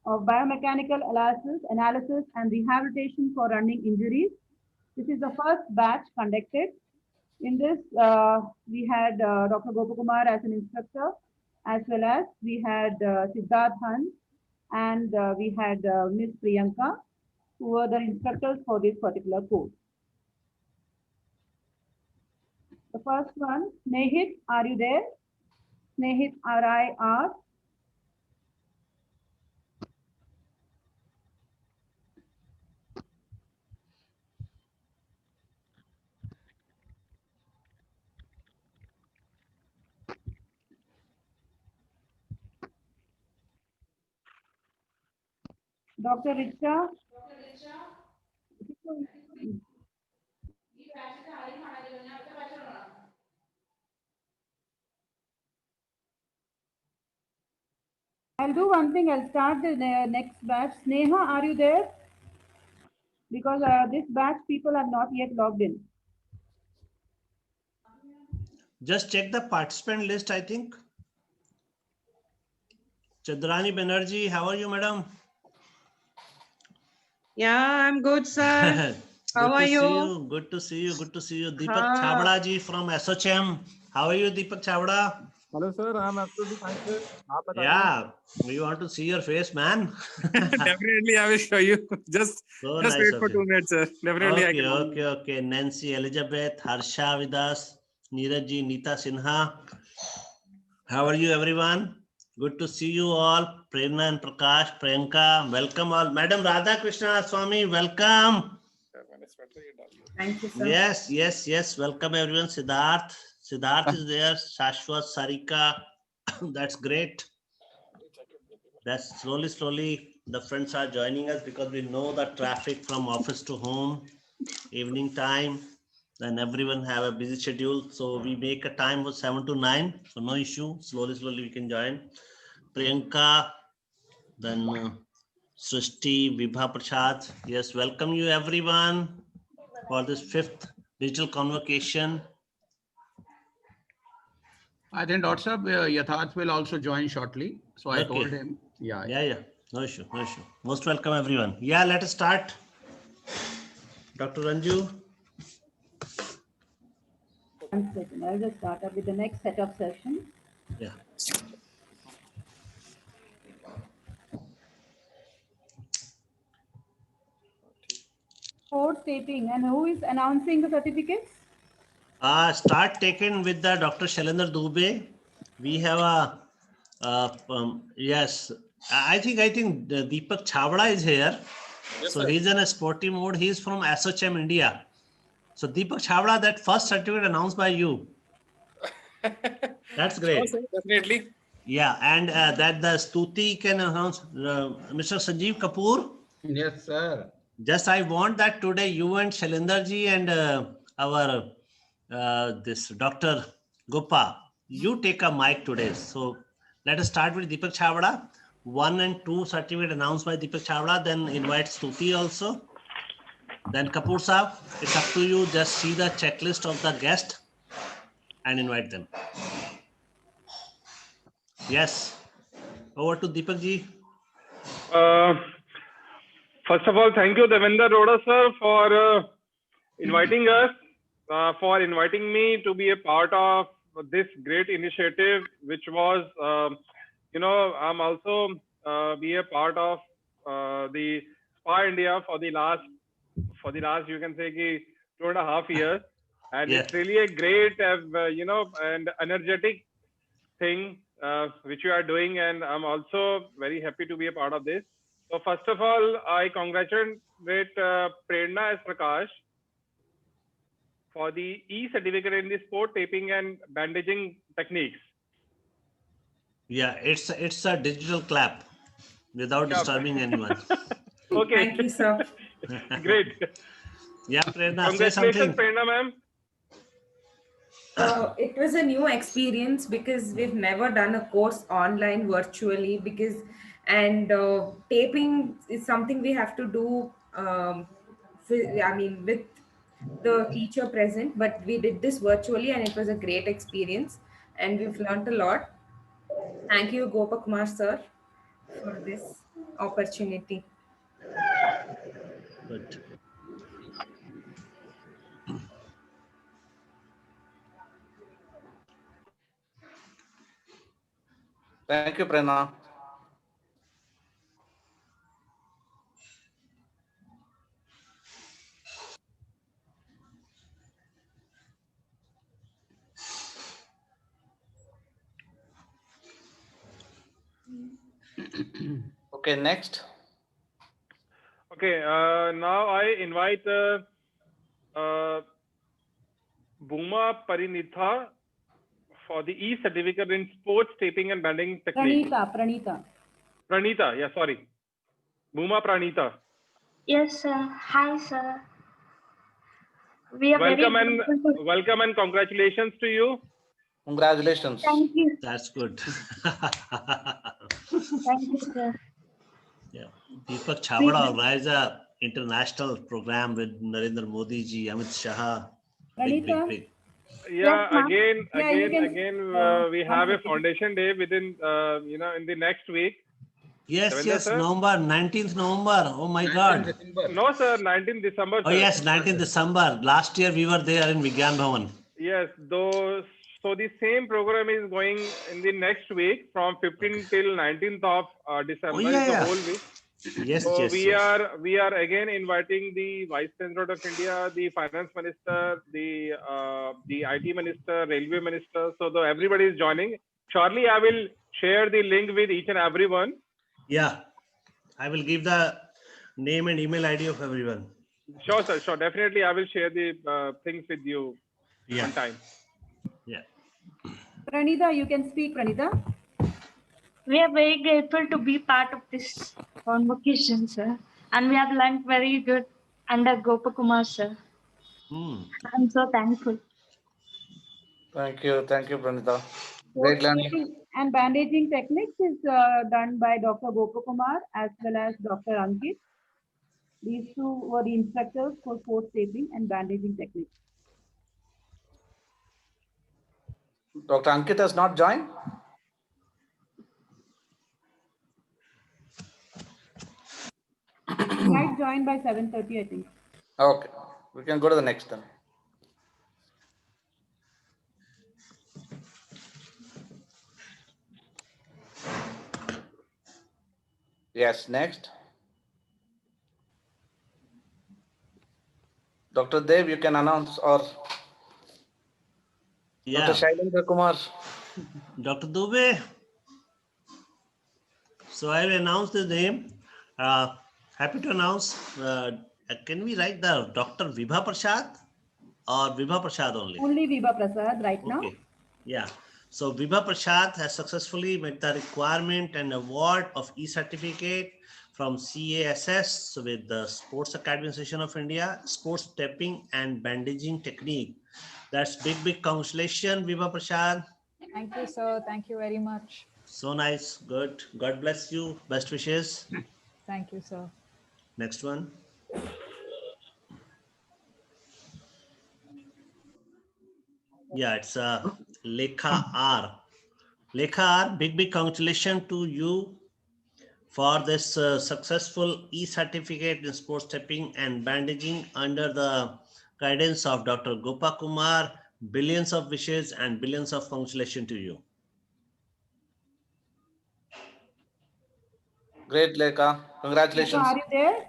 of biomechanical analysis and rehabilitation for running injuries. This is the first batch conducted. In this, we had Dr. Gopakumar as an instructor, as well as we had Siddharth Hans and we had Miss Priyanka, who were the instructors for this particular course. The first one, Snehit, are you there? Snehit, RIR. Dr. Richa. I'll do one thing. I'll start the next batch. Sneha, are you there? Because this batch people are not yet logged in. Just check the participant list, I think. Chadrani Banerjee, how are you, madam? Yeah, I'm good, sir. How are you? Good to see you. Good to see you. Deepak Chavda ji from SHM. How are you, Deepak Chavda? Hello, sir. I'm absolutely fine, sir. Yeah, we want to see your face, man. Definitely, I will show you. Just nice wait for 2 minutes, sir. Definitely. Okay. Nancy Elizabeth, Harsha with us, Neeraj ji, Neeta Sinha. How are you, everyone? Good to see you all. Prerna and Prakash, Priyanka, welcome all. Madam Radha Krishna Swami, welcome. Thank you, sir. Yes. Welcome everyone. Siddharth is there. Shashwat, Sarika. That's great. That's slowly the friends are joining us because we know the traffic from office to home, evening time, then everyone have a busy schedule. So we make a time for 7 to 9. So no issue. Slowly we can join. Priyanka, then Srishti, Vibha Prasad. Yes, welcome you everyone for this 5th digital convocation. I think Dr. Yatharth will also join shortly. So I told him. Yeah. No issue. Most welcome everyone. Yeah, let us start. Dr. Ranju. One second. I'll just start up with the next setup session. Yeah. Course taping, and who is announcing the certificates? Start taken with the Dr. Shailendra Dubey. We have yes. I think Deepak Chavda is here. Yes, so sir. He's in a sporty mode. He's from SHM India. So Deepak Chavda, that first certificate announced by you. That's great. Sure, definitely. Yeah, and that the Stuti can announce Mr. Sanjeev Kapoor. Yes, sir. Just I want that today you and Shailendra ji and our this Dr. Gopa, you take a mic today. So let us start with Deepak Chavda. 1 and 2 certificate announced by Deepak Chavda. Then invite Stuti also. Then Kapoor Saab, it's up to you. Just see the checklist of the guest and invite them. Yes. Over to Deepak ji. First of all, thank you, Devendra Roda sir, for inviting us, for inviting me to be a part of this great initiative, which was, I'm also be a part of the SPA India for the last, you can say, 2.5 years. And it's really a great, and energetic thing which you are doing. And I'm also very happy to be a part of this. So first of all, I congratulate Prerna S. Prakash for the E-certificate in the sport taping and bandaging techniques. Yeah, it's a digital clap without disturbing anyone. Okay. Thank you, sir. Great. Yeah, Prerna, congratulations, Prerna ma'am. It was a new experience because we've never done a course online virtually and taping is something we have to do with the teacher present, but we did this virtually and it was a great experience and we've learned a lot. Thank you, Gopakumar sir, for this. opportunity. Good. Thank you, Prerna. Okay, next. Okay, now I invite Bhuma Parinitha for the e-certificate in sports taping and banding technique. Pranita. Pranita, yeah, sorry. Bhuma Pranita. Yes, sir. Hi, sir. We are Welcome very grateful to- welcome and congratulations to you. Congratulations. Thank you. That's good. Thank you, sir. Yeah. Deepak Chavada organized a international program with Narendra Modi ji, Amit Shah. Big, Pranita? big. Yeah, ma'am. Yeah, you can- we have a foundation day within, in the next week. Yes, Ravindra, yes, sir? November, 19th November. Oh my God. December. No, sir, 19th December. Oh sir. yes, 19th December. Last year we were there in Vigyan Bhavan. Yes, though. So the same program is going in the next week from 15th till 19th of December. Oh yeah, It's a yeah. whole week. Yes, So yes, we yes. are again inviting the Vice President of India, the Finance Minister, the IT Minister, Railway Minister. So everybody is joining. Shortly, I will share the link with each and everyone. Yeah. I will give the name and email ID of everyone. Sure, sir. Sure. Definitely, I will share the things with you Yeah. on time. Yeah. Pranita, you can speak, Pranita. We are very grateful to be part of this convocation, sir. And we have learned very good under Gopakumar, sir. Hmm. I'm so thankful. Thank you, Pranita. Sports Great learning. taping and bandaging techniques is done by Dr. Gopakumar as well as Dr. Ankit. These two were the instructors for sports taping and bandaging techniques. Dr. Ankit has not joined. He might join by 7:30, I think. Okay, we can go to the next then. Yes, next. Dr. Dev, you can announce, or Yeah. Dr. Shailendra Kumar. Dr. Dubey. So I will announce the name. Happy to announce. Can we write the Dr. Vibha Prasad or Vibha Prasad only? Only Vibha Prasad right now. Okay. Yeah. So Vibha Prasad has successfully met the requirement and award of e-certificate from CASS with the Sports Academy Association of India, sports stepping and bandaging technique. That's big congratulations, Vibha Prasad. Thank you, sir. Thank you very much. So nice. Good. God bless you. Best wishes. Thank you, sir. Next one. Yeah, it's Lekha R. Lekha R, big congratulations to you for this successful e-certificate in sports stepping and bandaging under the guidance of Dr. Gopakumar. Billions of wishes and billions of congratulations to you. Great, Lekha. So Congratulations. are you there?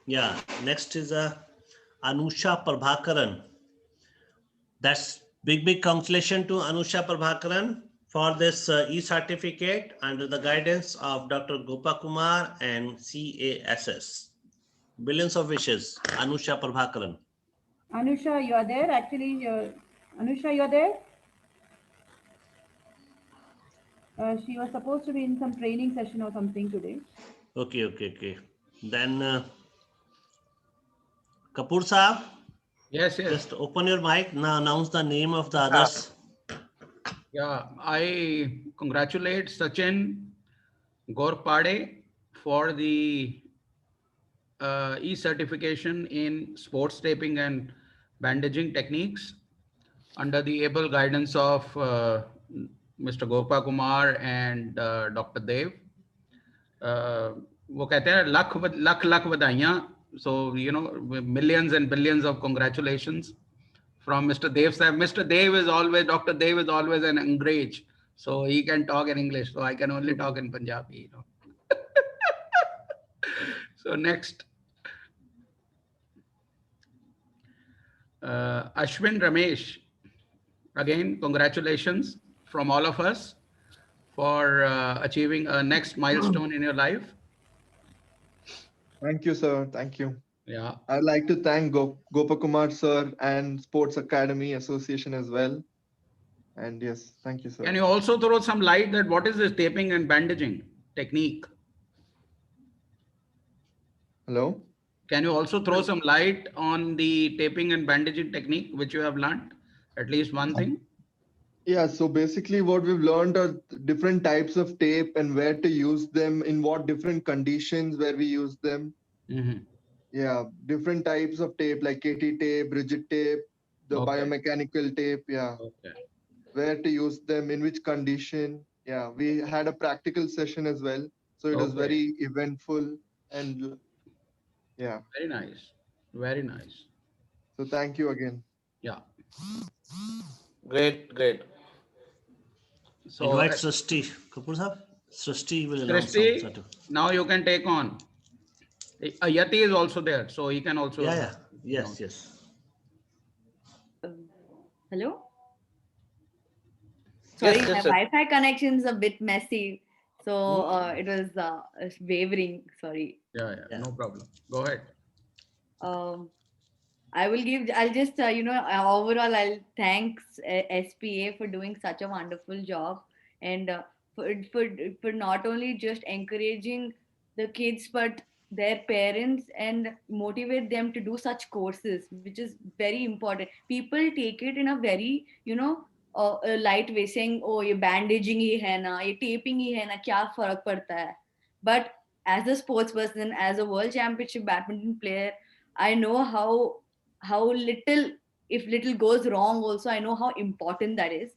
Yeah, next is Anusha Prabhakaran. That's big congratulations to Anusha Prabhakaran for this e-certificate under the guidance of Dr. Gopakumar and CASS. Billions of wishes, Anusha Prabhakaran. Anusha, you are there? Actually, Anusha, you are there? She was supposed to be in some training session or something today. Okay. Then Kapoor Saab, Yes. just open your mic. Now announce the name of the others. Yeah, I congratulate Sachin Gorpade for the e-certification in sports taping and bandaging techniques under the able guidance of Mr. Gopa Kumar and Dr. Dev. वो कहते हैं लख लख बधाइयाँ. So, you know, millions and billions of congratulations from Mr. Dev sahab. Mr. Dev is always, Dr. Dev is always an Angrez. So he can talk in English. So I can only talk in Punjabi, you know. So next. Ashwin Ramesh. Again, congratulations from all of us for achieving a next milestone in your life. Thank you, sir. Thank you. Yeah. I'd like to thank Gopakumar sir and Sports Academy Association as well. And yes, thank you, sir. Can you also throw some light that what is this taping and bandaging technique? Hello? Can you also throw some light on the taping and bandaging technique which you have learned? At least one thing. Yeah, so basically what we've learned are different types of tape and where to use them, in what different conditions where we use them. Mm-hmm. Yeah, different types of tape like KT tape, rigid tape, the Okay. biomechanical tape. Yeah, Okay. where to use them, in which condition. Yeah, we had a practical session as well. So it was Okay. very eventful and yeah. Very nice. Very nice. So thank you again. Yeah. Great, great. So Invite Srishti. Kapoor sahab. Srishti will announce Srishti, something. now you can take on. Yati is also there, so he can also. Yeah, yeah. Yes, yes. Hello? Sorry, Yes, my yes, sir. Wi-Fi connection is a bit messy, so it was wavering. Sorry. Yeah, yeah, no problem. Go ahead. I'll just, overall, I'll thanks SPA for doing such a wonderful job, and for not only just encouraging the kids, but their parents, and motivate them to do such courses, which is very important. People take it in a very, a light way, saying, oh, ये bandaging ही है ना, ये taping ही है ना, क्या फर्क पड़ता है? But as a sports person, as a world championship badminton player, I know how little, if little goes wrong also, I know how important that is,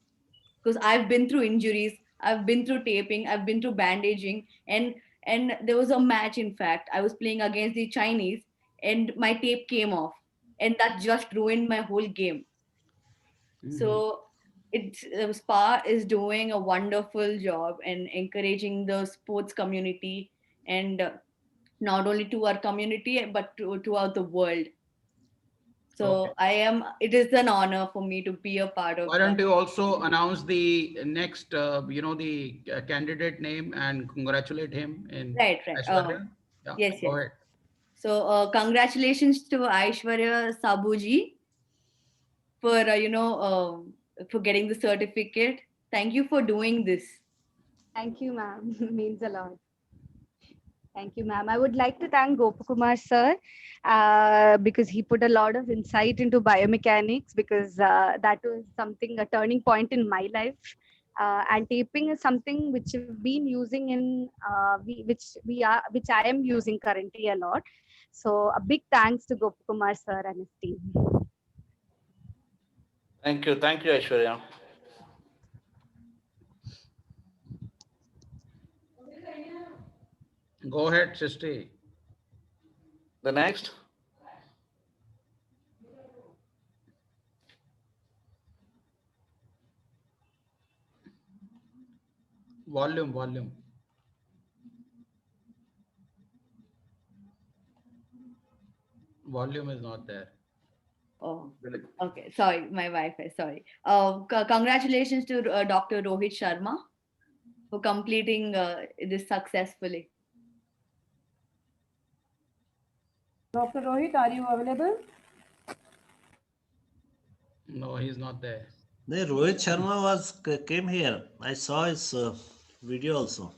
because I've been through injuries, I've been through taping, I've been through bandaging, and there was a match, in fact, I was playing against the Chinese and my tape came off, and that just ruined my whole game. So SPA is doing a wonderful job and encouraging the sports community, and not only to our community, but throughout the world. So Okay. it is an honor for me to be a part of Why don't that. you also announce the next, the candidate name and congratulate him in Right. Aishwarya? Yeah, Yes. go ahead. So congratulations to Aishwarya Sabuji for, for getting the certificate. Thank you for doing this. Thank you, ma'am. Means a lot. Thank you, ma'am. I would like to thank Gopakumar sir because he put a lot of insight into biomechanics, because that was something, a turning point in my life. And taping is something which I've been using in which I am using currently a lot. So a big thanks to Gopakumar sir and his team. Thank you, Aishwarya. Go ahead, Srishti. The next. Volume. Volume is not there. Oh, okay. Sorry, my Wi-Fi. Sorry. Congratulations to Dr. Rohit Sharma for completing this successfully. Dr. Rohit, are you available? No, he's not there. No, Rohit Sharma came here. I saw his video also.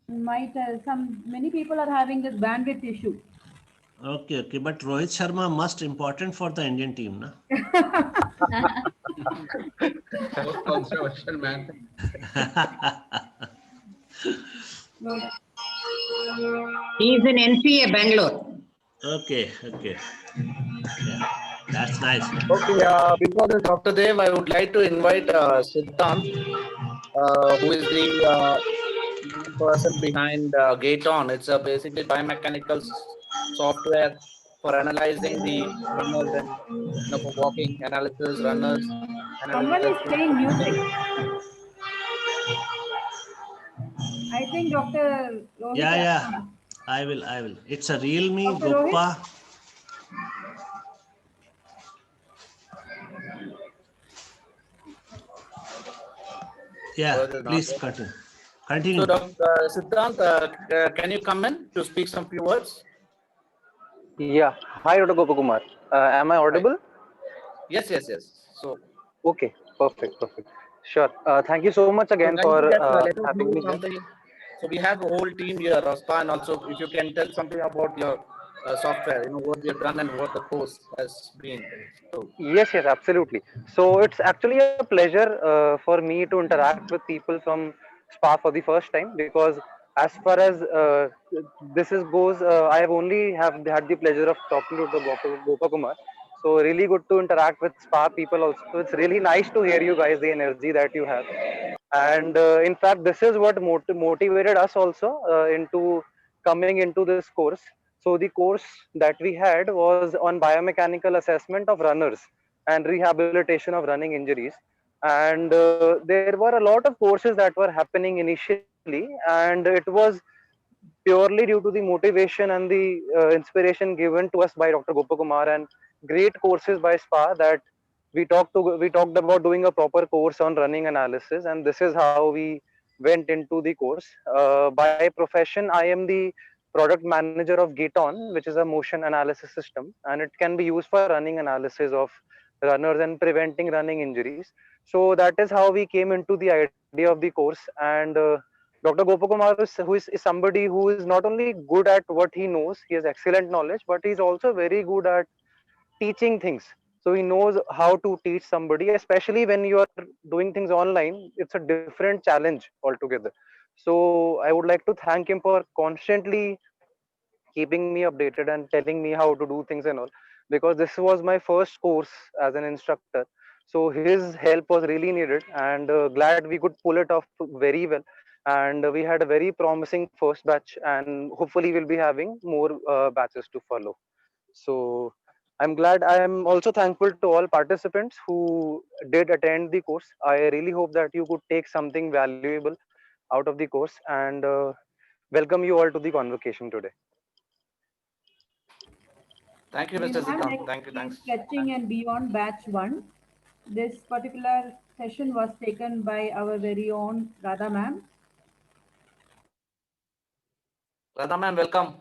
Many people are having this bandwidth issue. Okay. But Rohit Sharma must important for the Indian team, na? Most controversial man. He is in NCA, Bangalore. Okay. Yeah. That's nice. Okay, before the Dr. Dev, I would like to invite Siddhant, who is the main person behind Gaton. It's a basically biomechanical software for analyzing the runners and for walking analysis, runners Someone analysis. is playing music. I think Dr. Rohit. Yeah. I will. It's a Realme Dr. Rohit? Goppa. Yeah, please continue. So, Dr. Siddhant, can you come in to speak some few words? Yeah. Hi, Dr. Gopakumar. Am I audible? Yes. So. Okay. Perfect. Sure. Thank you so much again for having me here. So we have a whole team here, Raspa, and also if you can tell something about your software, what we have done and what the course has been. So. Yes, absolutely. So it's actually a pleasure for me to interact with people from SPA for the first time, because as far as this goes, I have only had the pleasure of talking to Gopakumar. So really good to interact with SPA people also. It's really nice to hear you guys, the energy that you have. And in fact, this is what motivated us also into coming into this course. So the course that we had was on biomechanical assessment of runners and rehabilitation of running injuries. And there were a lot of courses that were happening initially, and it was purely due to the motivation and the inspiration given to us by Dr. Gopakumar and great courses by SPA that we talked about doing a proper course on running analysis, and this is how we went into the course. By profession, I am the product manager of Gaton, which is a motion analysis system, and it can be used for running analysis of runners and preventing running injuries. So that is how we came into the idea of the course. And Dr. Gopakumar is somebody who is not only good at what he knows, he has excellent knowledge, but he's also very good at teaching things. So he knows how to teach somebody, especially when you are doing things online. It's a different challenge altogether. So I would like to thank him for constantly keeping me updated and telling me how to do things and all, because this was my first course as an instructor. So his help was really needed, and glad we could pull it off very well. And we had a very promising first batch, and hopefully we'll be having more batches to follow. So I'm glad. I am also thankful to all participants who did attend the course. I really hope that you could take something valuable out of the course, and welcome you all to the convocation today. Thank you, Mr. Siddhant. Thank you. Thanks. Sketching and Beyond Batch 1. This particular session was taken by our very own Radha ma'am. Radha ma'am, welcome.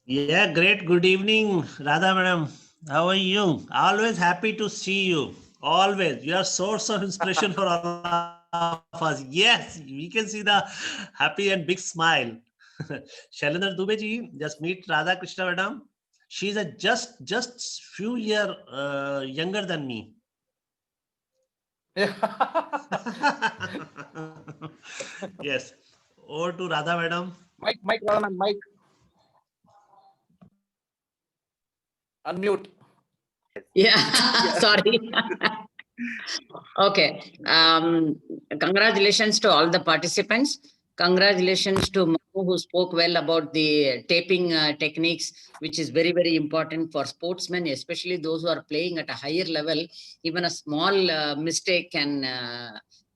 Yeah, great. Good evening, Radha madam. How are you? Always happy to see you. Always. You are source of inspiration for all of us. Yes, we can see the happy and big smile. Shailendra Dubey ji, just meet Radha Krishna madam. She's a just few years younger than me. Yes. Over to Radha madam. Mike, Radha ma'am, Mike. Unmute. Yeah, sorry. Okay. Congratulations to all the participants. Congratulations to Manu, who spoke well about the taping techniques, which is very, very important for sportsmen, especially those who are playing at a higher level. Even a small mistake can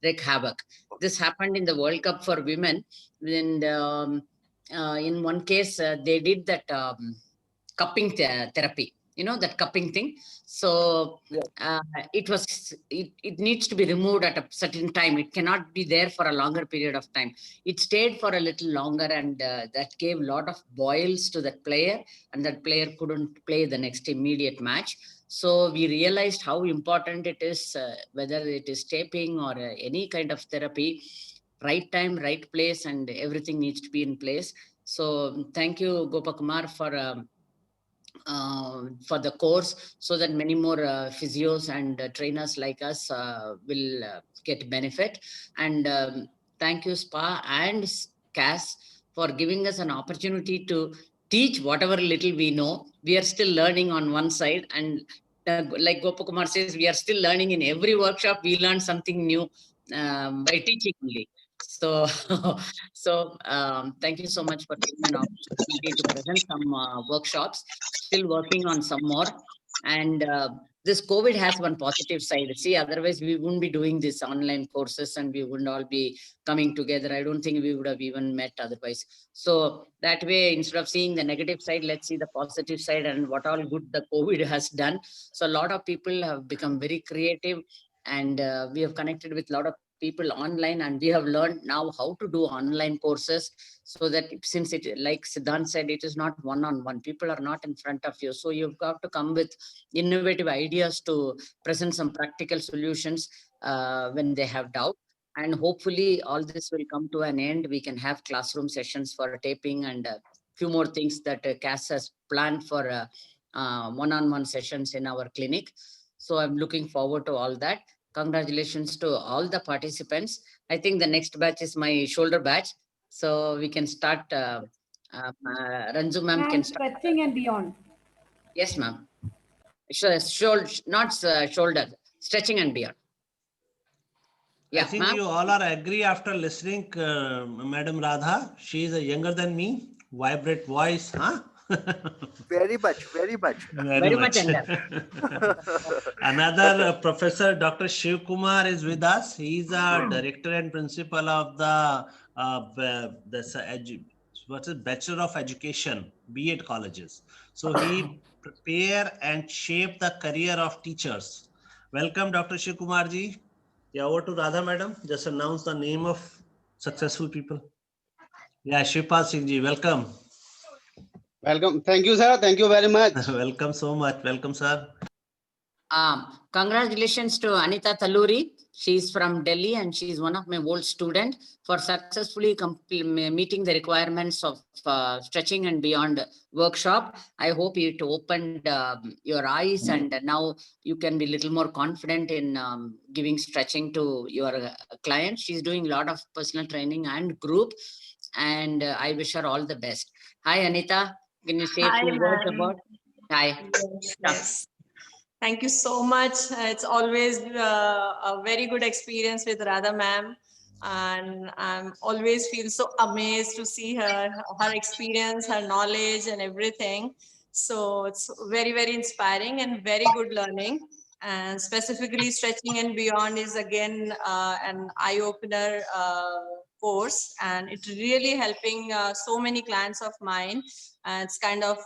wreak havoc. This happened in the World Cup for women. And in one case, they did that cupping therapy. You know, that cupping thing. So it needs to be removed at a certain time. It cannot be there for a longer period of time. It stayed for a little longer, and that gave a lot of boils to that player, and that player couldn't play the next immediate match. So we realized how important it is, whether it is taping or any kind of therapy, right time, right place, and everything needs to be in place. So thank you, Gopakumar, for the course, so that many more physios and trainers like us will get benefit. And thank you, SPA and CAS, for giving us an opportunity to teach whatever little we know. We are still learning on one side, and like Gopakumar says, we are still learning. In every workshop, we learn something new by teaching only. So, thank you so much for giving an opportunity to present some workshops. Still working on some more. And this COVID has one positive side. See, otherwise we wouldn't be doing this online courses and we wouldn't all be coming together. I don't think we would have even met otherwise. So that way, instead of seeing the negative side, let's see the positive side and what all good the COVID has done. So a lot of people have become very creative, and we have connected with a lot of people online, and we have learned now how to do online courses, so that since it, like Siddhant said, it is not one-on-one, people are not in front of you. So you've got to come with innovative ideas to present some practical solutions when they have doubt. And hopefully all this will come to an end. We can have classroom sessions for taping and a few more things that CAS has planned for one-on-one sessions in our clinic. So I'm looking forward to all that. Congratulations to all the participants. I think the next batch is my shoulder batch. So we can start, Ranju ma'am can start. Stretching and beyond. Yes, ma'am. Shoulder, not shoulder, stretching and beyond. Yeah, I think you all are agree after listening, Madam Radha. She is younger than me, vibrant voice, huh? Very much, very much. Very much. Another professor, Dr. Shiv Kumar, is with us. He is a director and principal of the Bachelor of Education, B.Ed colleges. So he prepare and shape the career of teachers. Welcome, Dr. Shiv Kumar ji. Yeah, over to Radha madam. Just announce the name of successful people. Yeah, Shivpal Singh ji, welcome. Welcome. Thank you, sir. Thank you very much. Welcome so much. Welcome, sir. Congratulations to Anita Talluri. She's from Delhi and she's one of my old students for successfully meeting the requirements of stretching and beyond workshop. I hope it opened your eyes and now you can be a little more confident in giving stretching to your clients. She's doing a lot of personal training and group, and I wish her all the best. Hi, Anita. Can you say a few words about? Hi. Yes. Thank you so much. It's always a very good experience with Radha ma'am, and I'm always feel so amazed to see her experience, her knowledge and everything. So it's very, very inspiring and very good learning. And specifically stretching and beyond is again an eye-opener course, and it's really helping so many clients of mine. It's kind of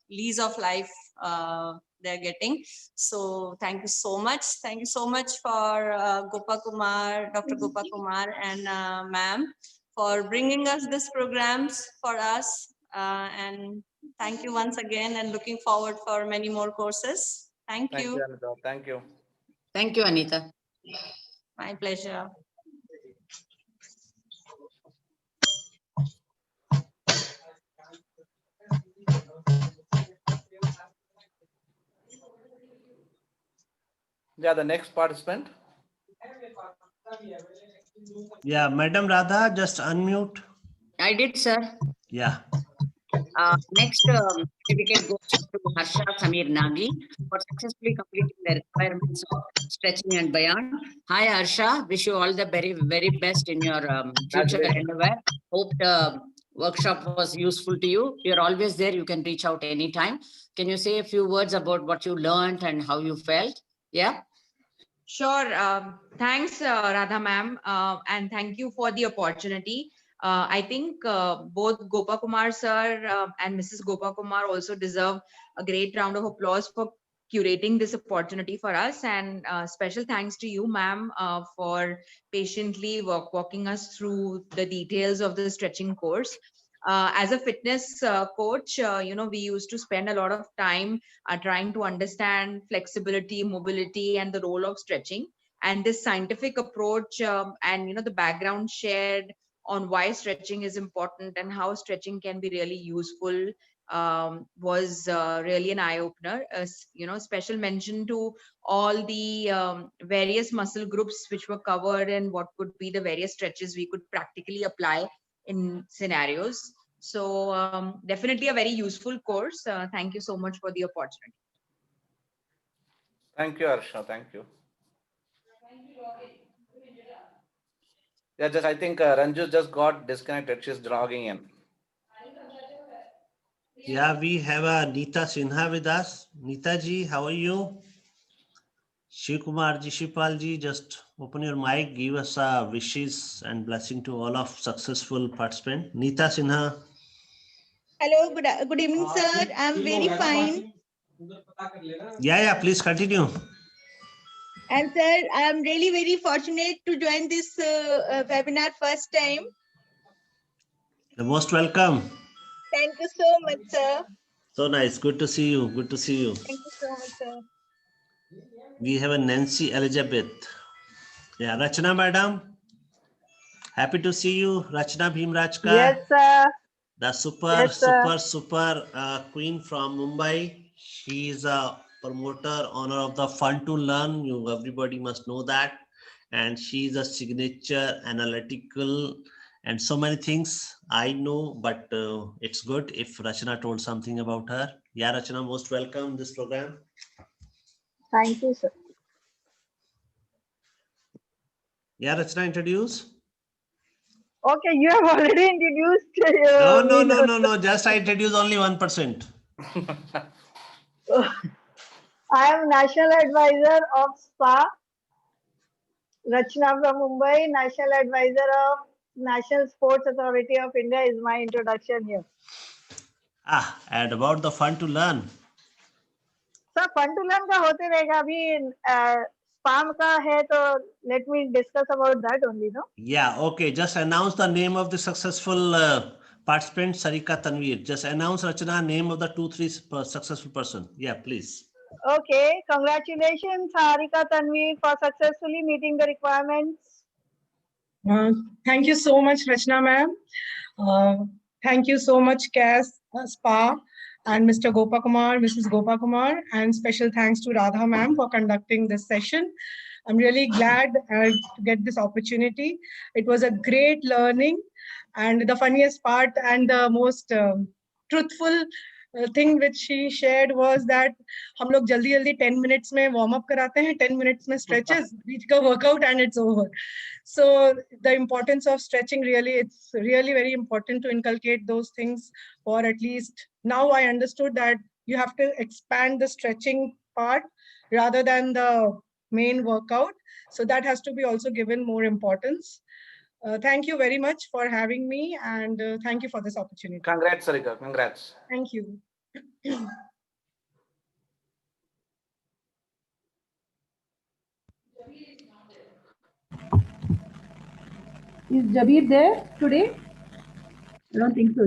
lease of life they're getting. So thank you so much. Thank you so much for Gopakumar, Dr. Gopakumar and ma'am for bringing us these programs for us. And thank you once again, and looking forward for many more courses. Thank you. Thank you, Anita. Thank you. Thank you, Anita. My pleasure. Yeah, the next participant. Yeah, Madam Radha, just unmute. I did, sir. Yeah. Next certificate goes to Harsha Samir Nagi for successfully completing the requirements of stretching and beyond. Hi, Harsha. Wish you all the very, very best in your future endeavor. Hope the workshop was useful to you. You're always there. You can reach out anytime. Can you say a few words about what you learned and how you felt? Yeah. Sure. Thanks, Radha ma'am, and thank you for the opportunity. I think both Gopakumar sir and Mrs. Gopakumar also deserve a great round of applause for curating this opportunity for us. And special thanks to you, ma'am, for patiently walking us through the details of the stretching course. As a fitness coach, we used to spend a lot of time trying to understand flexibility, mobility, and the role of stretching. And this scientific approach and the background shared on why stretching is important and how stretching can be really useful was really an eye-opener. Special mention to all the various muscle groups which were covered and what could be the various stretches we could practically apply in scenarios. So definitely a very useful course. Thank you so much for the opportunity. Thank you, Harsha. Thank you. Yeah, I think Ranju just got disconnected. She's logging in. Yeah, we have Neeta Sinha with us. Neeta ji, how are you? Shiv Kumar ji, Shipal ji, just open your mic, give us wishes and blessing to all of successful participants. Neeta Sinha. Hello, good evening, sir. I'm very fine. Yeah, please continue. And sir, I'm really very fortunate to join this webinar first time. You're most welcome. Thank you so much, sir. So nice. Good to see you. Good to see you. Thank you so much, sir. We have a Nancy Elizabeth. Yeah, Rachna madam. Happy to see you, Rachna Bhimrajka. Yes, sir. The super queen from Mumbai. She is a promoter, owner of the Fun to Learn. You everybody must know that. And she is a signature, analytical, and so many things I know, but it's good if Rachna told something about her. Yeah, Rachna, most welcome in this program. Thank you, sir. Yeah, Rachna, introduce. Okay, you have already introduced. No. Just I introduce only 1%. I am National Advisor of SPA. Rachna from Mumbai, National Advisor of National Sports Authority of India is my introduction here. And about the Fun to Learn. Sir, Fun to Learn का होते रहेगा अभी SPAM का है तो let me discuss about that only, no? Yeah, okay. Just announce the name of the successful participant, Sarika Tanveer. Just announce, Rachna, name of the 2-3 successful person. Yeah, please. Okay, congratulations, Sarika Tanveer, for successfully meeting the requirements. Thank you so much, Rachna ma'am. Thank you so much, CAS, SPA, and Mr. Gopakumar, Mrs. Gopakumar, and special thanks to Radha ma'am for conducting this session. I'm really glad to get this opportunity. It was a great learning, and the funniest part and the most truthful thing which she shared was that हम लोग जल्दी 10 minutes में warm up कराते हैं, 10 minutes में stretches, reach का workout and it's over. So the importance of stretching it's really very important to inculcate those things, or at least now I understood that you have to expand the stretching part rather than the main workout. So that has to be also given more importance. Thank you very much for having me, and thank you for this opportunity. Congrats, Sarika. Congrats. Thank you. Is Jabir there today? I don't think so.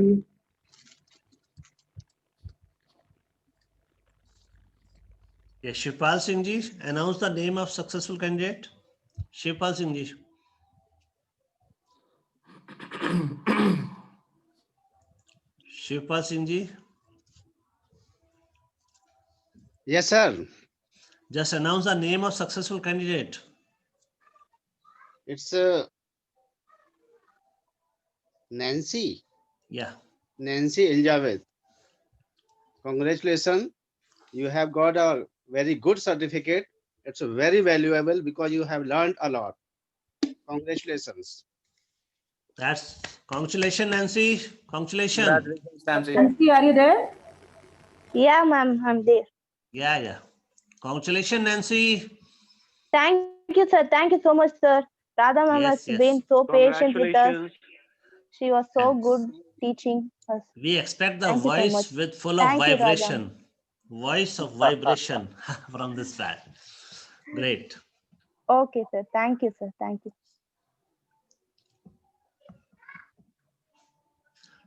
Yes, Shivpal Singh ji, announce the name of successful candidate. Shivpal Singh ji. Shivpal Singh ji. Yes, sir. Just announce the name of successful candidate. It's Nancy. Yeah. Nancy Elizabeth. Congratulations. You have got a very good certificate. It's very valuable because you have learned a lot. Congratulations. That's congratulations, Nancy. Congratulations. Congratulations, Nancy. Nancy, are you there? Yeah, ma'am, I'm there. Yeah. Congratulations, Nancy. Thank you, sir. Thank you so much, sir. Radha ma'am has been so patient with us. She was so good teaching us. We expect the Thank you so voice much. with full of Thank you, Radha. vibration. Voice of vibration from this flat. Great. Okay, sir. Thank you, sir. Thank you.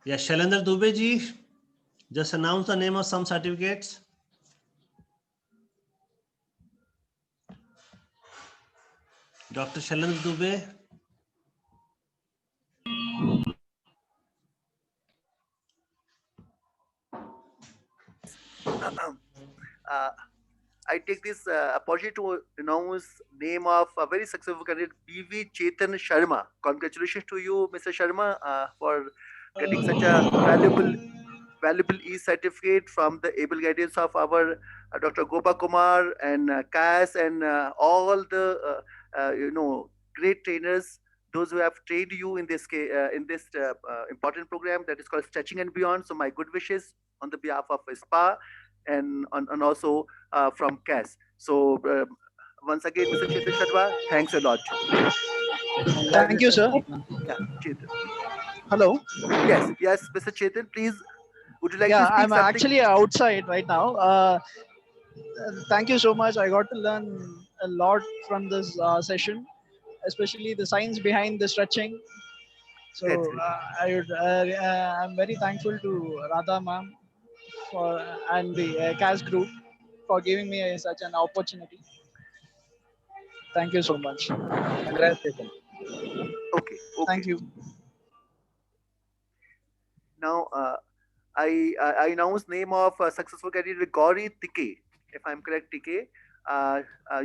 Yeah, Shailendra Dubey ji, just announce the name of some certificates. Dr. Shailendra Dubey. I take this opportunity to announce name of a very successful candidate, B.V. Chetan Sharma. Congratulations to you, Mr. Sharma, for getting such a valuable e-certificate from the able guidance of our Dr. Gopa Kumar and Kas and all the great trainers, those who have trained you in this important program that is called Stretching and Beyond. So my good wishes on the behalf of SPA and also from Kas. So once again, Mr. Chetan Sharma, thanks a lot. Thank you, sir. Yeah, Chetan. Hello. Yes, Mr. Chetan, please. Would you like Yeah, to speak I'm something? actually outside right now. Thank you so much. I got to learn a lot from this session, especially the science behind the stretching. So I'm very thankful to Radha ma'am and the CAS group for giving me such an opportunity. Thank you so much. Congratulations. Okay. Thank you. Now, I announce name of successful candidate Gauri Tike. If I'm correct, Tike,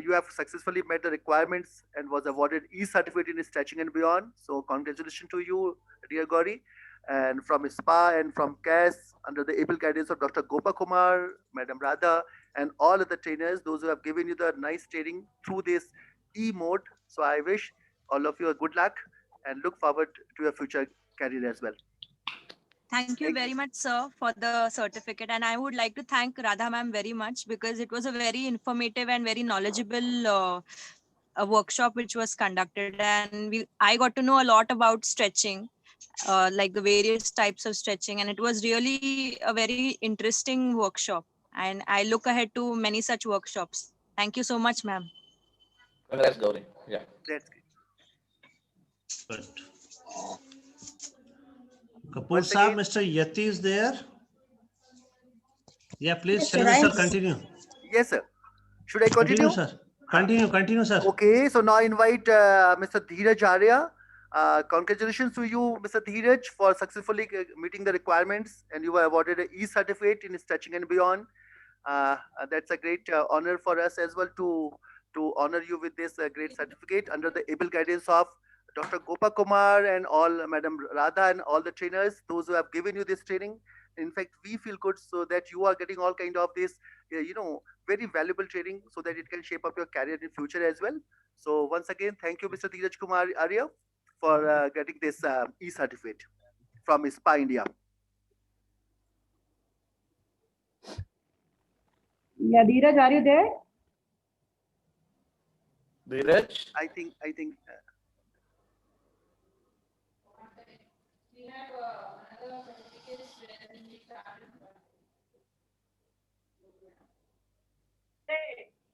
you have successfully met the requirements and was awarded e-certificate in Stretching and Beyond. So congratulations to you, dear Gauri. And from SPA and from CAS, under the able guidance of Dr. Gopa Kumar, Madam Radha, and all other trainers, those who have given you the nice training through this e-mode. So I wish all of you a good luck and look forward to your future career as well. Thank you very much, sir, for the certificate. And I would like to thank Radha ma'am very much because it was a very informative and very knowledgeable a workshop which was conducted. And I got to know a lot about stretching, like the various types of stretching. And it was really a very interesting workshop. And I look ahead to many such workshops. Thank you so much, ma'am. Congrats, Gauri. Yeah. That's Good. Kapoor Saab, Mr. Yati is there. Yeah, please, Yes, sir, continue. Yes, sir. Should I continue? Continue, sir. Okay, so now I invite Mr. Dheeraj Arya. Congratulations to you, Mr. Dheeraj, for successfully meeting the requirements, and you were awarded an e-certificate in Stretching and Beyond. That's a great honor for us as well to honor you with this great certificate under the able guidance of Dr. Gopa Kumar and all Madam Radha and all the trainers, those who have given you this training. In fact, we feel good so that you are getting all kind of this, very valuable training so that it can shape up your career in future as well. So once again, thank you, Mr. Dheeraj Kumar Arya, for getting this e-certificate from SPA India. Yeah, Dheeraj, are you there? Dheeraj? I think.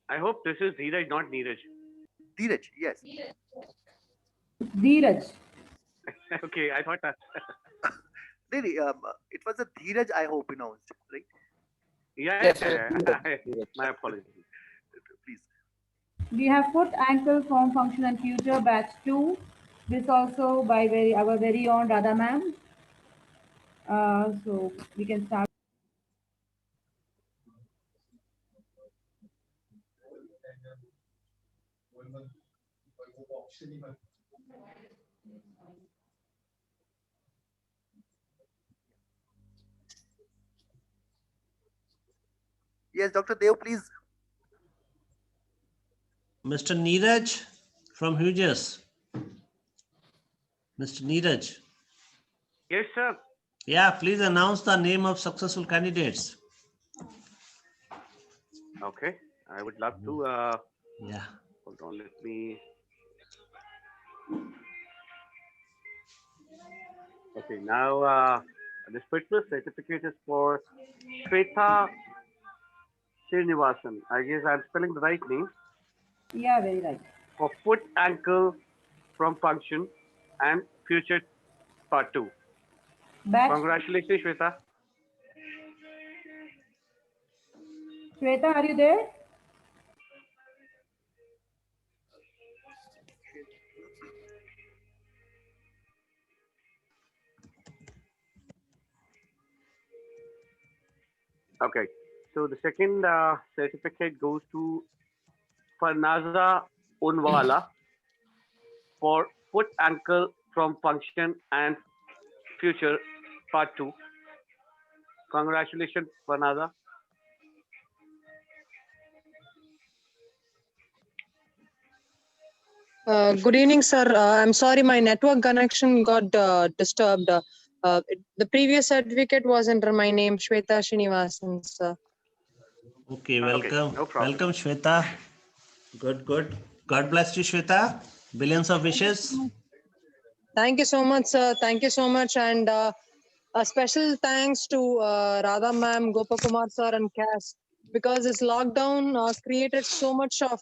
I hope this is Dheeraj, not Neeraj. Dheeraj, yes. Dheeraj. Okay, I thought that. Really, it was a Dheeraj, I hope, pronounced, right? Yeah. My apologies. Please. We have foot, ankle, form, function, and future batch 2. This also by our very own Radha ma'am. So we can start. Yes, Dr. Dev, please. Mr. Neeraj from Hughes. Mr. Neeraj. Yes, sir. Yeah, please announce the name of successful candidates. Okay, I would love to. Yeah. Hold on, let me. Okay, now this particular certificate is for Shweta Srinivasan. I guess I'm spelling the right name. Yeah, very right. For foot, ankle, from function, and future part 2. Batch. Congratulations, Shweta. Shweta, are you there? Okay, so the second certificate goes to Farnaza Unwala for foot, ankle, from function, and future part 2. Congratulations, Farnaza. Good evening, sir. I'm sorry, my network connection got disturbed. The previous certificate was under my name, Shweta Srinivasan, sir. Okay, welcome. Welcome, Shweta. Good, good. God bless you, Shweta. Billions of wishes. Thank you so much, sir. Thank you so much. And a special thanks to Radha ma'am, Gopakumar sir, and Cass, because this lockdown created so much of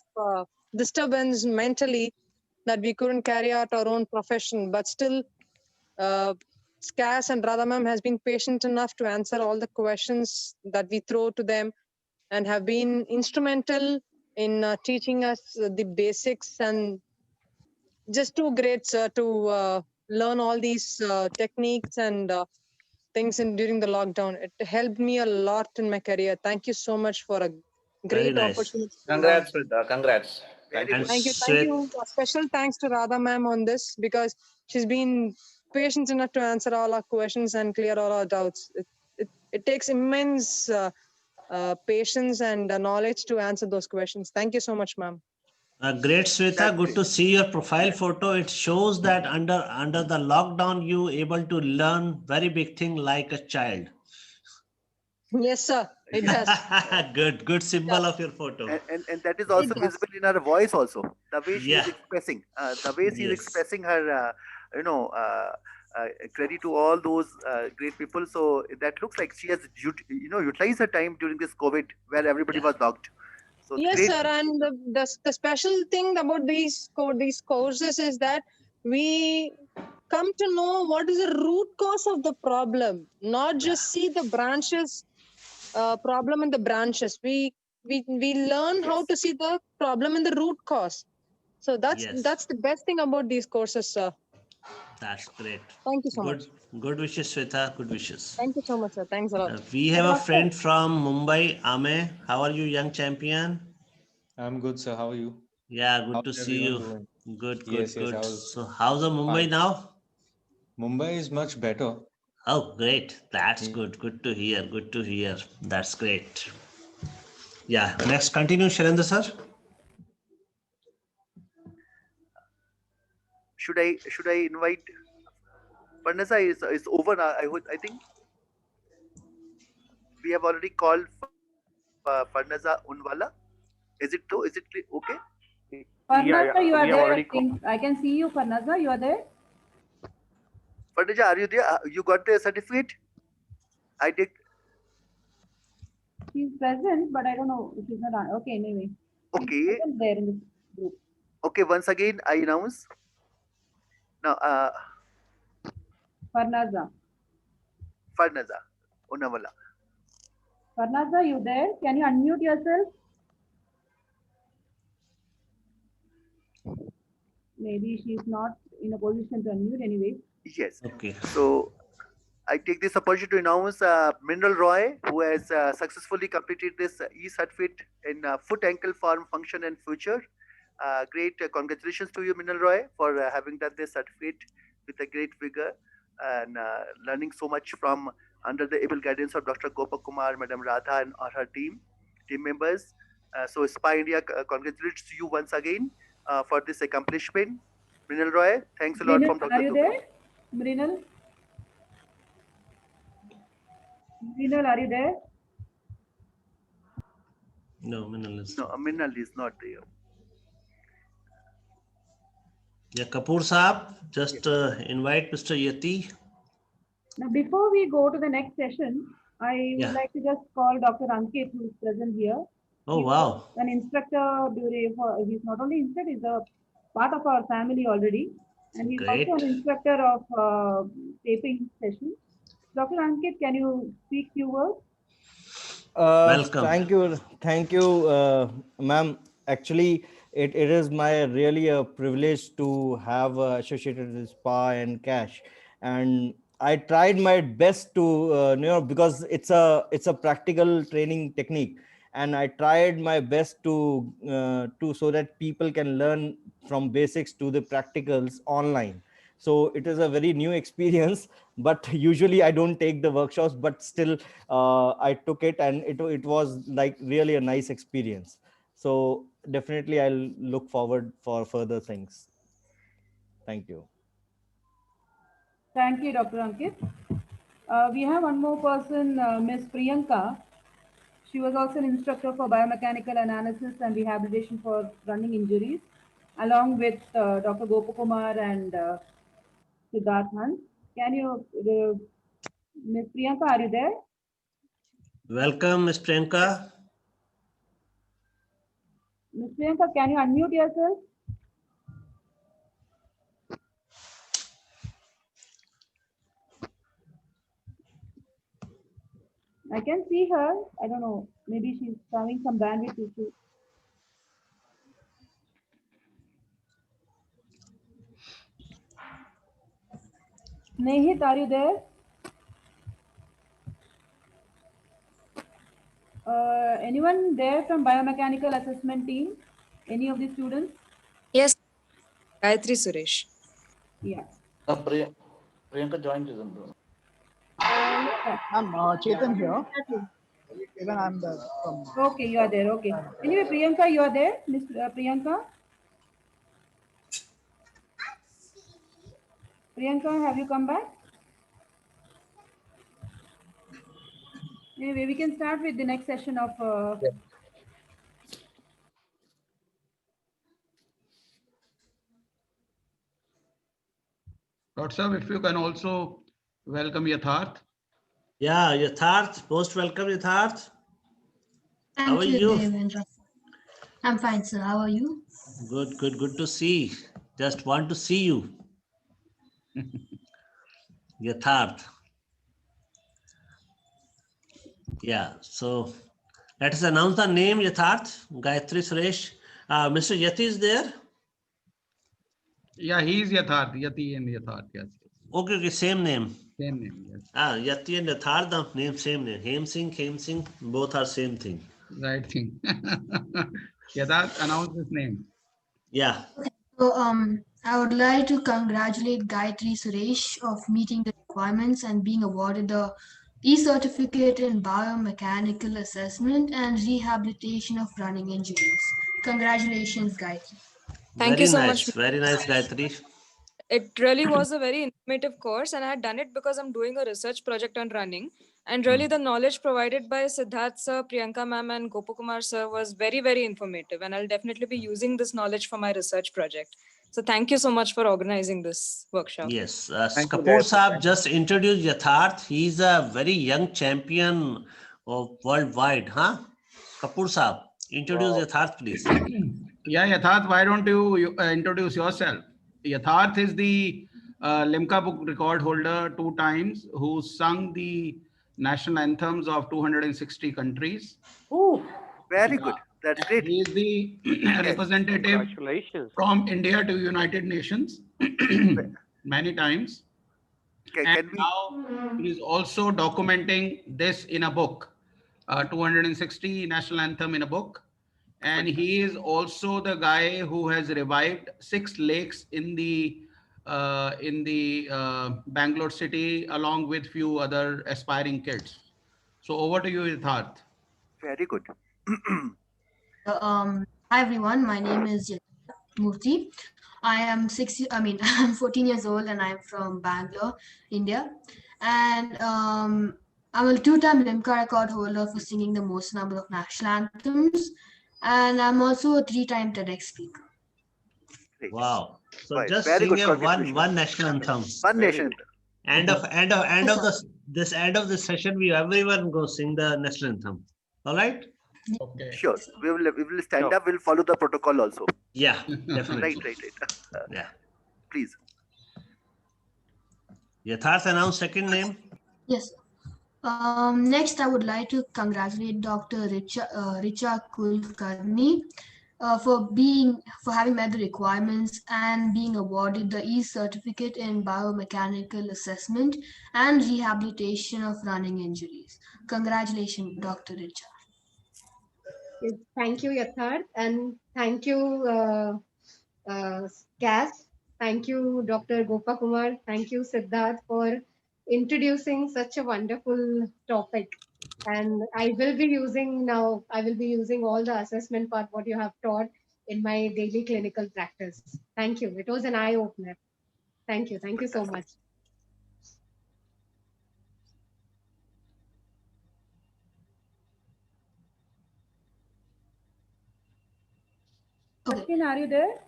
disturbance mentally that we couldn't carry out our own profession. But still, Cass and Radha ma'am has been patient enough to answer all the questions that we throw to them, and have been instrumental in teaching us the basics, and just too great, sir, to learn all these techniques and things during the lockdown. It helped me a lot in my career. Thank you so much for a Very great nice. opportunity. Congrats, Shweta. Congrats. Thank you. Thank you. A special thanks to Radha ma'am on this, because she's been patient enough to answer all our questions and clear all our doubts. It takes immense patience and knowledge to answer those questions. Thank you so much, ma'am. Great, Sweta. Good to see your profile photo. It shows that under the lockdown, you able to learn very big thing like a child. Yes, sir. It does. Good symbol of your photo. And that is also visible in her voice also. The way she is Yeah. expressing, the way she is Yes. expressing her, credit to all those great people. So that looks like she has, utilized her time during this COVID where everybody was locked. So Yes, great. sir. And the special thing about these courses is that we come to know what is the root cause of the problem, not just see the branches, problem in the branches. We learn how to see the problem in the root cause. So that's the best thing about these courses, sir. That's great. Thank you so much. Good wishes, Sweta. Good wishes. Thank you so much, sir. Thanks a lot. We have a friend from Mumbai, Ame. How are you, young champion? I'm good, sir. How are you? Yeah, good How's to see you. everyone doing? Good. Yes, I was So how's the Mumbai fine. now? Mumbai is much better. Oh, great. That's good. Good to hear. Good to hear. That's great. Yeah. Next, continue, Sharendra sir. Should I invite? Farnaza is over now. I think we have already called Farnaza Unwala. Is it though? Is it okay? Farnaza, you are there. I can see you, Farnaza. You are there. Farnaza, are you there? You got the certificate? I did. She's present, but I don't know if she's not on. Okay, anyway. Okay. She's there in the group. Okay, once again, I announce. Now, Farnaza. Farnaza Unwala. Farnaza, you there? Can you unmute yourself? Maybe she's not in a position to unmute anyway. Yes. Okay. So I take this opportunity to announce Mineral Roy, who has successfully completed this e-certificate in foot ankle form function and future. Great congratulations to you, Mineral Roy, for having done this certificate with a great vigor and learning so much from under the able guidance of Dr. Gopakumar, Madam Radha, and her team members. So SPA India congratulates you once again for this accomplishment. Mineral Roy, thanks a lot from Dr. Are you there? Mrinal? Mrinal, are you there? No, Minal is. No, Minal is not there. Yeah, Kapoor Saab, just invite Mr. Yati. Now, before we go to the next session, I would like to just call Dr. Ankit, who is present here. Oh, He wow. was an instructor he's not only instructor, he's a part of our family already. And he's Great. also an instructor of taping sessions. Dr. Ankit, can you speak few words? Welcome. Thank you, ma'am. Actually, it is really a privilege to have associated with SPA and CASH, and I tried my best to because it's a practical training technique, and I tried my best to so that people can learn from basics to the practicals online. So it is a very new experience, but usually I don't take the workshops, but still I took it, and it was like really a nice experience. So definitely I'll look forward for further things. Thank you. Thank you, Dr. Ankit. We have one more person, Ms. Priyanka. She was also an instructor for biomechanical analysis and rehabilitation for running injuries, along with Dr. Gopakumar and Siddharth Hunt. Can you, Ms. Priyanka, are you there? Welcome, Ms. Priyanka. Ms. Priyanka, can you unmute yourself? I can see her. I don't know. Maybe she's having some bandwidth issue. Nehit, are you there? Anyone there from biomechanical assessment team? Any of the students? Yes, Gayatri Suresh. Yeah. Priyanka joined us. I'm Chetan here. Even I'm from. Okay, you are there. Okay. Anyway, Priyanka, you are there, Miss Priyanka. Priyanka, have you come back? Anyway, we can start with the next session of. Dr. Sir, if you can also welcome Yatharth. Yeah, Yatharth, most welcome, Yatharth. How are you? Devendra. I'm fine, sir. How are you? Good, good, good to see. Just want to see you. Yatharth. Yeah, so let us announce the name, Yatharth, Gayatri Suresh. Mr. Yati is there? Yeah, he is Yatharth, Yati and Yatharth, yes. Okay, okay, same name. Same name, yes. Yati and Yatharth, the name, same name. Hem Singh, both are same thing. Right thing. Yatharth, announce his name. Yeah. So, I would like to congratulate Gayatri Suresh of meeting the requirements and being awarded the e-certificate in biomechanical assessment and rehabilitation of running injuries. Congratulations, Gayatri. Thank you so much. Very nice, Gayatri. It really was a very informative course, and I had done it because I'm doing a research project on running. And really, the knowledge provided by Siddharth sir, Priyanka ma'am, and Gopakumar sir was very, very informative. And I'll definitely be using this knowledge for my research project. So thank you so much for organizing this workshop. Yes, Kapoor Saab just introduced Yatharth. He's a very young champion of worldwide, huh? Kapoor Saab, introduce Yatharth, please. Yeah, Yatharth, why don't you introduce yourself? Yatharth is the Limca Book record holder 2 times who sung the national anthems of 260 countries. Oh, very good. That's great. He is the representative from India to United Nations many times. And now he is also documenting this in a book, 260 national anthem in a book. And he is also the guy who has revived 6 lakes in the Bangalore city, along with few other aspiring kids. So over to you, Yatharth. Very good. Hi everyone, my name is Murthy. I'm 14 years old and I'm from Bangalore, India. And I'm a 2-time Limca record holder for singing the most number of national anthems. And I'm also a 3-time TEDx speaker. Wow. So Right. just Very sing good one national anthem. One nation. End of this session, everyone go sing the national anthem. All right? Okay. Sure. We will stand up. We'll follow the protocol also. Yeah, definitely. Right. Yeah. Please. Yatharth, announce second name. Yes. Next, I would like to congratulate Dr. Richa Kulkarni for having met the requirements and being awarded the e-certificate in biomechanical assessment and rehabilitation of running injuries. Congratulations, Dr. Richa. Thank you, Yatharth, and thank you, Cass, Thank you, Dr. Gopakumar. Thank you, Siddharth, for introducing such a wonderful topic. And I will be using all the assessment part, what you have taught in my daily clinical practice. Thank you. It was an eye opener. Thank you. Thank you so much. Sachin, are you there?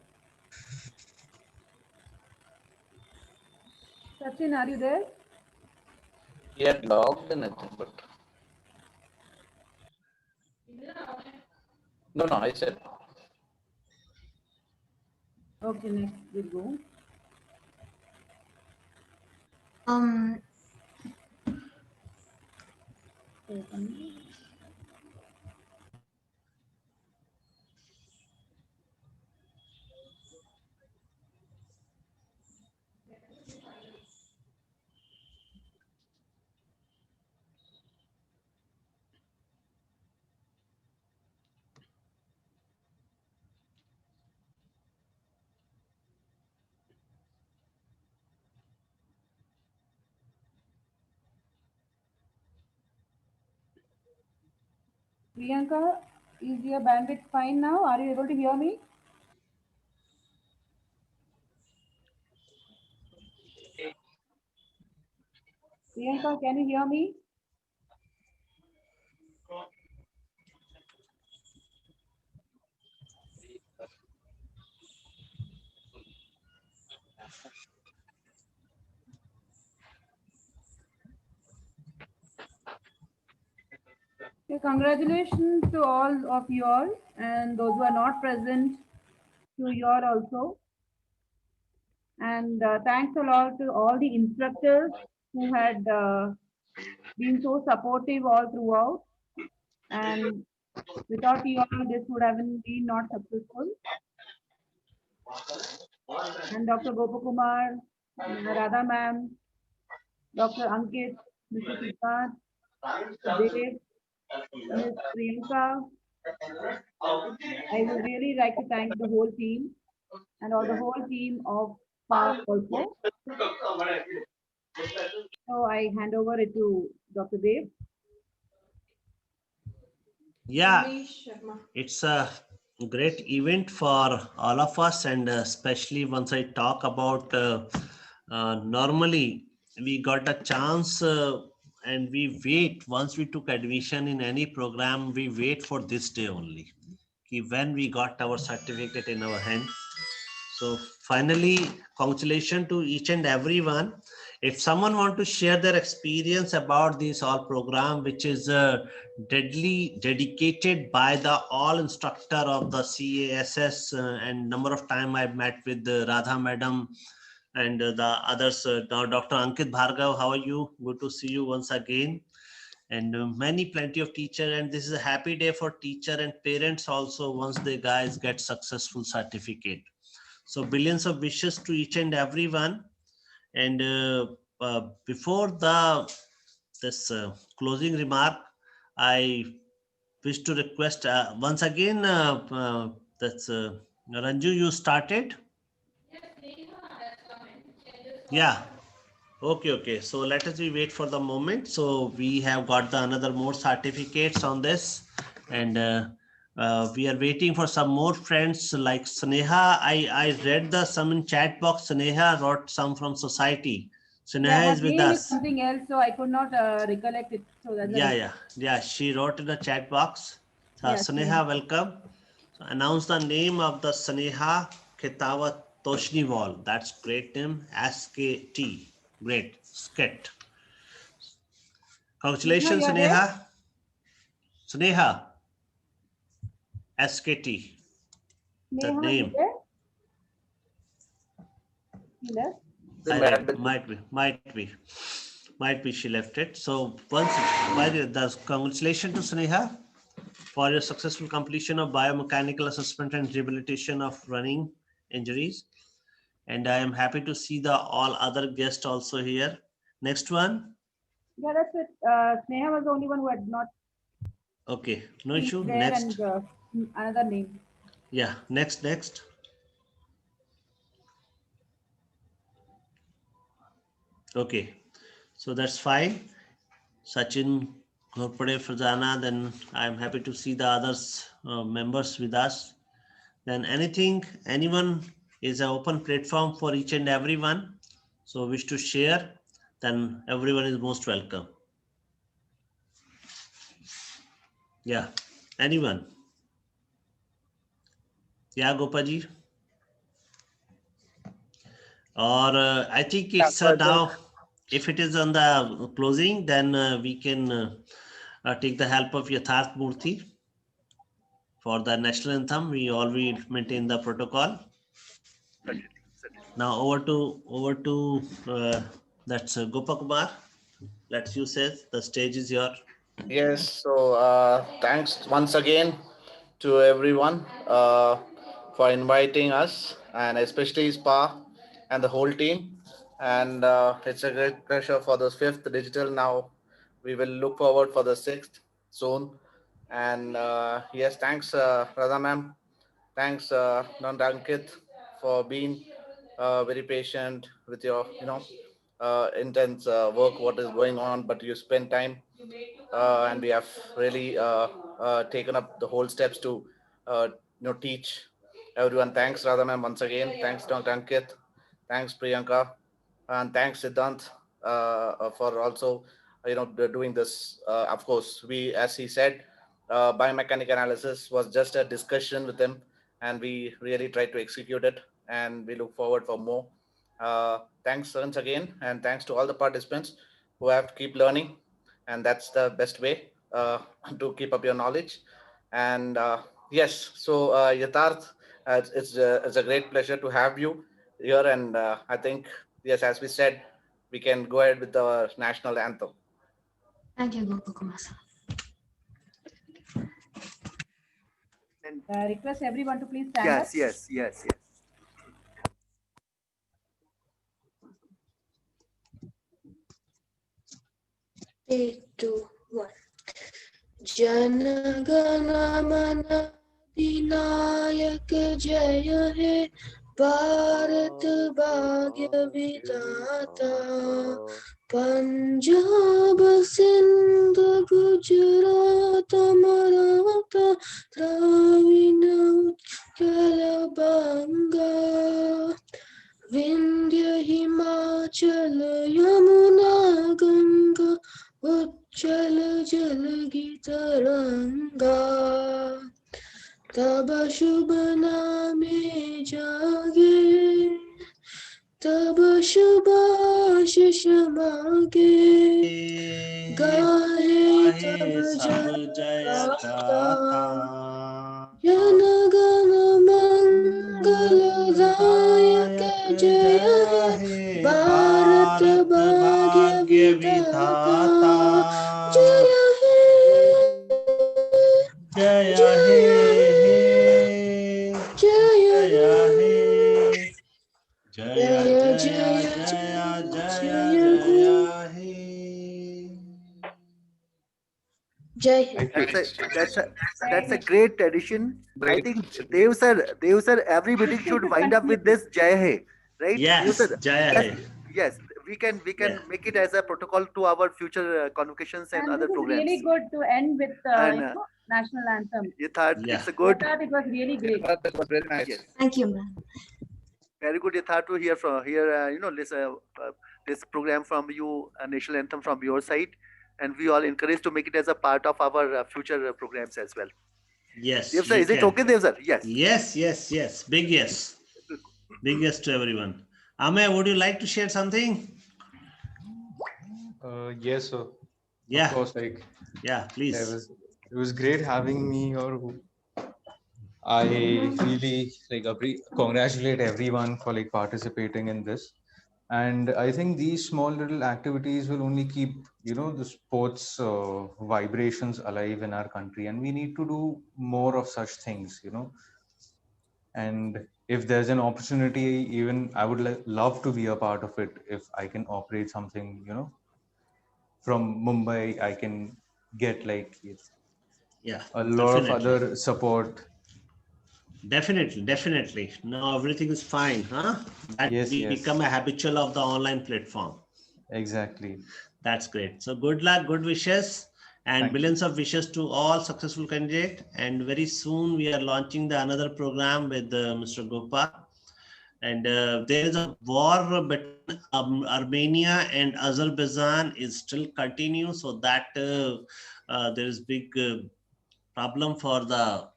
Sachin, are you there? He had logged in, I think, but no, I said. Okay, next we go. Priyanka, is your bandwidth fine now? Are you able to hear me? Priyanka, can you hear me? Okay, congratulations to all of you all and those who are not present, to you all also. And thanks a lot to all the instructors who had been so supportive all throughout. And without you all, this would have been not successful. And Dr. Gopakumar, Radha ma'am, Dr. Ankit, Mr. Siddharth, Dave, Ms. Priyanka. I would really like to thank the whole team and all the whole team of SPA also. So I hand over it to Dr. Dev. Yeah, it's a great event for all of us, and especially once I talk about normally we got a chance and we wait. Once we took admission in any program, we wait for this day only, when we got our certificate in our hand. So finally, congratulations to each and everyone. If someone want to share their experience about this all program, which is deadly dedicated by the all instructor of the CASS, and number of time I've met with Radha madam and the others. Now, Dr. Ankit Bhargav, how are you? Good to see you once again. And plenty of teacher, and this is a happy day for teacher and parents also once the guys get successful certificate. So billions of wishes to each and everyone. And before this closing remark, I wish to request once again, that's Ranju, you started? Yeah. Okay. So let us wait for the moment. So we have got another more certificates on this, and we are waiting for some more friends like Sneha. I read some in chat box. Sneha wrote some from society. Sneha is with us. Something else, so I could not recollect it. So that's Yeah. She wrote in the chat box. Yes, Sneha, welcome. So announce the name of the Sneha Ketawat Toshniwal. That's great name. SKT. Great. Sket. Congratulations, Sneha. Sneha. SKT. The name. Might be she left it. So once the congratulations to Sneha for your successful completion of biomechanical assessment and rehabilitation of running injuries. And I am happy to see the all other guests also here. Next one. Yeah, that's it. Sneha was the only one who had not. Okay, no issue. Next. And, another name. Yeah, next. Okay, so that's fine. Sachin, Ghorpade, Fazana, then I'm happy to see the others members with us. Then anyone is an open platform for each and everyone. So wish to share, then everyone is most welcome. Yeah, anyone? Yeah, Gopaji? Or I think it's now, if it is on the closing, then we can take the help of Yatharth Murthy for the national anthem. We already maintain the protocol. Now over to that's Gopakumar. Let's you say the stage is yours. Yes, so thanks once again to everyone for inviting us, and especially SPA and the whole team. And it's a great pleasure for the 5th digital. Now we will look forward for the 6th soon. And yes, thanks Radha ma'am. Thanks Nanda Ankit for being very patient with your intense work what is going on, but you spend time and we have really taken up the whole steps to teach everyone. Thanks Radha ma'am once again. Thanks Dr. Ankit. Thanks Priyanka, and thanks Siddhant for also doing this. Of course, we, as he said, biomechanic analysis was just a discussion with him, and we really tried to execute it, and we look forward for more. Thanks once again, and thanks to all the participants who have to keep learning, and that's the best way to keep up your knowledge. And yes, so Yatharth, it's a great pleasure to have you here, and I think, yes, as we said, we can go ahead with the national anthem. Thank you, Gopakumar. Request everyone to please stand up. Yes. 3, 2, 1. Jana Gana Mana Dinayak Jaya He Bharat Bhagya Vidata Punjab Sindh Gujarat Maratha Dravina Utkala Banga Vindhya Himachal Yamuna Ganga Uchala Jalagi Taranga Taba Shubha Name Jage Taba Shubha Shishamage Gahe Taba Jaya Janagana Mangala Dayaka Jaya He Bharat Bhagya Vidata Jaya He Jaya He Jaya He Jaya Jaya He Jai That's a great addition. I think Dev sir, every meeting should wind up with this Jai Hai, right? Yes, Dev sir, Jai Hai. yes, we can make it as a protocol to our future convocations and other This is programs. really good to end with national anthem. Yatharth, it's a good. Yatharth, it was really great. It was very nice. Thank you, ma'am. Very good, Yatharth, to hear from this program from you, a national anthem from your side, and we all encourage to make it as a part of our future programs as well. Yes. Dev sir, is it okay, Dev sir? Yes. Yes. Big yes. Big yes to everyone. Amey, would you like to share something? Yes, sir. Yeah. Of course, yeah, please. It was great having me here. I really congratulate everyone for participating in this. And I think these small little activities will only keep, the sports vibrations alive in our country. And we need to do more of such things, And if there's an opportunity, even I would love to be a part of it. If I can operate something, from Mumbai, I can get a lot of other support. Definitely. No, everything is fine, huh? That we become a habitual of the online platform. Exactly. That's great. So good luck, good wishes, and Thank you. billions of wishes to all successful candidates. And very soon we are launching the another program with Mr. Gopa. And there is a war between Armenia and Azerbaijan is still continue. So that there is big problem for the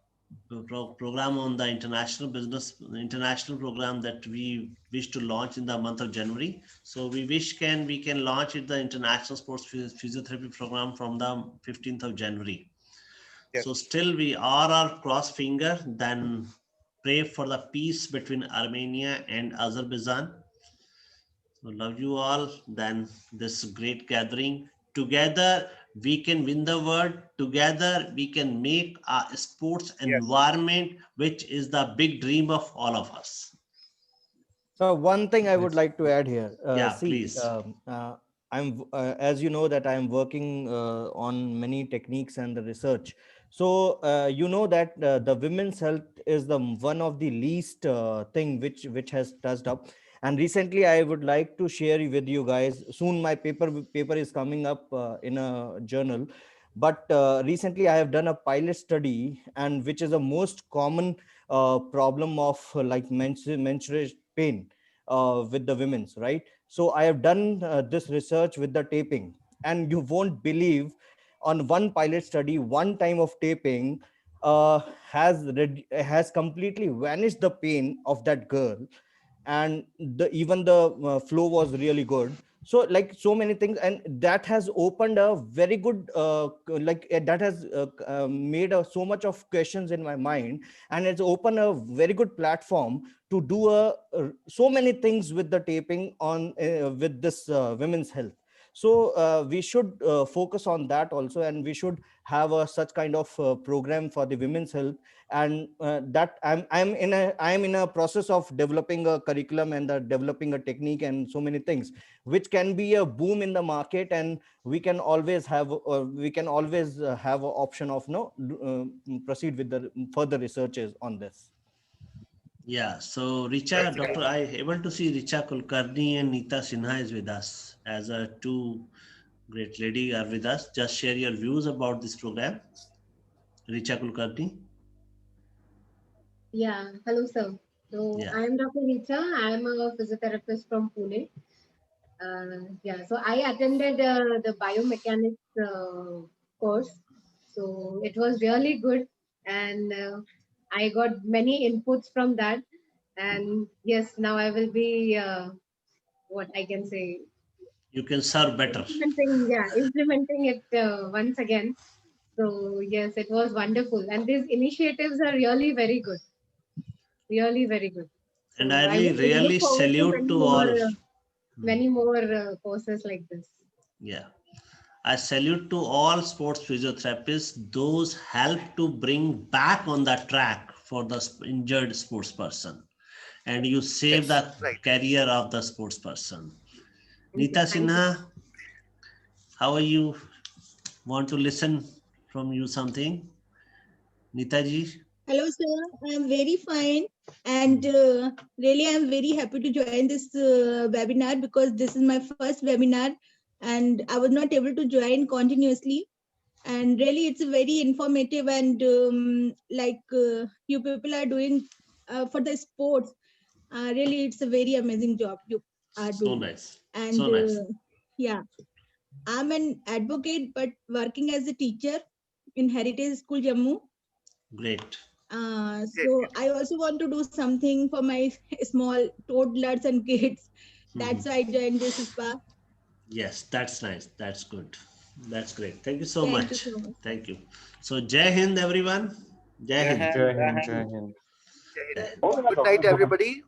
program on the international business, international program that we wish to launch in the month of January. So we can launch it, the international sports physiotherapy program from the 15th of January. Yes. So still we are cross finger, then pray for the peace between Armenia and Azerbaijan. So love you all. Then this great gathering together, we can win the world. Together, we can make a sports environment, which is the big dream of all of us. So one thing I would like to add here. Yeah, See, please. I'm as you know that I'm working on many techniques and the research. So you know that the women's health is the one of the least thing which has touched up. And recently, I would like to share with you guys. Soon, my paper is coming up in a journal. But recently, I have done a pilot study, and which is the most common problem of like menstruation pain with the women's, right? So I have done this research with the taping, and you won't believe, on one pilot study, one time of taping has completely vanished the pain of that girl, and even the flow was really good. So like so many things, and that has opened a very good that has made so much of questions in my mind, and it's opened a very good platform to do so many things with the taping on with this women's health. So we should focus on that also, and we should have such kind of program for the women's health. And that I'm in a process of developing a curriculum and developing a technique and so many things which can be a boom in the market, and we can always have have an option of proceed with the further researches on this. Yeah, so Richa, Doctor, I able to see Richa Kulkarni and Neeta Sinha is with us as a two great lady are with us. Just share your views about this program. Richa Kulkarni. Yeah, hello, sir. So Yeah. I am Dr. Richa. I am a physiotherapist from Pune. Yeah, so I attended the biomechanics course. So it was really good, and I got many inputs from that. And yes, now I will be what I can say, You can serve better. implementing it once again. So yes, it was wonderful, and these initiatives are really very good, really very good. And So I look really forward to salute to all. many more courses like this. Yeah. I salute to all sports physiotherapists. Those help to bring back on the track for the injured sports person. And you save the career of the sports person. Neeta Sinha, how are you? Want to listen from you something? Neeta ji? Hello, sir. I'm very fine. And really, I'm very happy to join this webinar because this is my first webinar and I was not able to join continuously. And really, it's very informative and you people are doing for the sports. Really, it's a very amazing job you are doing. So nice. And So nice. yeah, I'm an advocate, but working as a teacher in Heritage School, Jammu. Great. So I also want to do something for my small toddlers and kids. That's why I joined this spa. Yes, that's nice. That's good. That's great. Thank you so Thank much. you so much. Thank you. So Jai Hind, everyone. Jai Hind. Jai Hind, Jai Hind. Good night, everybody.